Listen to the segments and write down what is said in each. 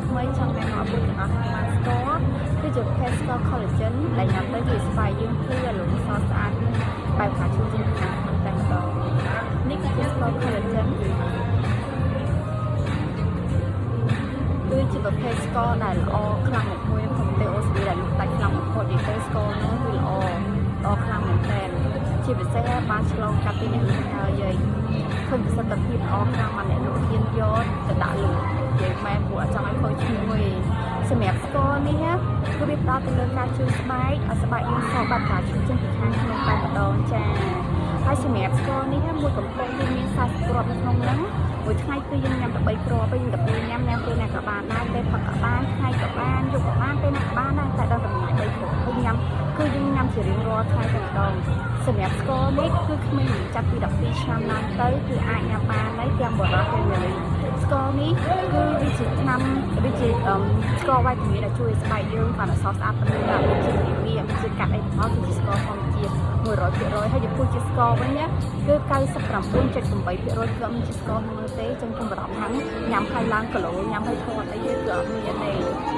ថ្មីចង់ណែនាំពួកទាំងអស់គ្នាបានស្គាល់គឺជា Pesco Collagen ដែលញ៉ាំទៅជាស្បែកយើងភ្លឺរលោងស្រស់ស្អាតបែបថាជួយជាងខាងតែម្ដងនេះគឺ Pesco Collagen គឺជាប្រភេទស្ករដែលល្អខ្លាំងមួយក្នុងប្រទេសអូស្ត្រាលីដែលលក់ដាច់ខ្លាំងបំផុតនិយាយទៅស្ករនោះគឺល្អខ្លាំងមែនទែនជាពិសេសបានឆ្លងកាត់ពីអ្នកលក់ហើយឃើញប្រសិទ្ធភាពល្អខ្លាំងមកអ្នកលក់ហ៊ានយកទៅដាក់លក់និយាយមែនព្រោះអត់ចង់ឲ្យខូចឈ្មោះទេសម្រាប់ស្ករនេះគឺវាផ្ដោតទៅលើការជួយស្បែកឲ្យស្បែកយើងស្រស់បាត់ការជួយចេញពីខាងក្នុងតែម្ដងចាហើយសម្រាប់ស្ករនេះមួយកំប៉ុងវាមាន40គ្រាប់នៅក្នុងហ្នឹងមួយថ្ងៃគឺយើងញ៉ាំតែ3គ្រាប់វិញតែពេលញ៉ាំពេលណាក៏បានដែរពេលផឹកក៏បានថ្ងៃក៏បានយប់ក៏បានពេលណាក៏បានដែរតែដល់តម្លៃ3គ្រាប់គឺយើងញ៉ាំជារៀងរាល់ថ្ងៃតែម្ដងសម្រាប់ស្ករនេះគឺក្មេងចាប់ពី12ឆ្នាំឡើងទៅគឺអាចញ៉ាំបានហើយទាំងបរិបទទាំងនារីស្ករនេះគឺវាជាឆ្នាំវាជាស្ករវ៉ៃតាមីនដែលជួយស្បែកយើងកាន់តែស្រស់ស្អាតទៅដល់វាជាវាជាកាត់អីផងគឺជាស្ករធម្មជាតិ 100% ហើយចំពោះជាស្ករវិញគឺ 99.8% គឺអត់មានជាស្ករមើលទេចឹងខ្ញុំបារម្ភហ្នឹងញ៉ាំហើយឡើងគីឡូញ៉ាំហើយធាត់អីគឺអត់មានទេ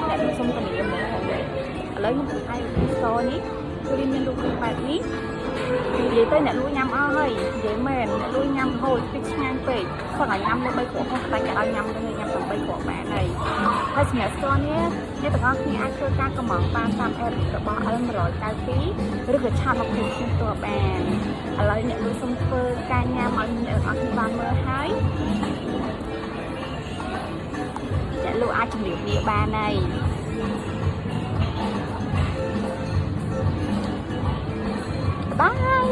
អ្នកខ្ញុំសុំតានីមកផងដែរឥឡូវខ្ញុំបង្ហាញពីស្ករនេះគឺវាមានរូបរាងបែបនេះនិយាយទៅអ្នកលក់ញ៉ាំអស់ហើយនិយាយមែនអ្នកលក់ញ៉ាំហូចពីឆ្ងាញ់ពេកគាត់ឲ្យញ៉ាំលើ3គ្រាប់ផងតែគេឲ្យញ៉ាំទៅញ៉ាំតែ3គ្រាប់បានហើយសម្រាប់ស្ករនេះអ្នកទាំងអស់គ្នាអាចធ្វើការកម្មង់បានតាម app របស់ L192 ឬក៏ឆាតមកពីខ្ញុំផ្ទាល់បានឥឡូវអ្នកលក់សុំធ្វើការញ៉ាំឲ្យអ្នកទាំងអស់គ្នាបានមើលហើយអ្នកលក់អាចជំរាបលាបានហើយបាយ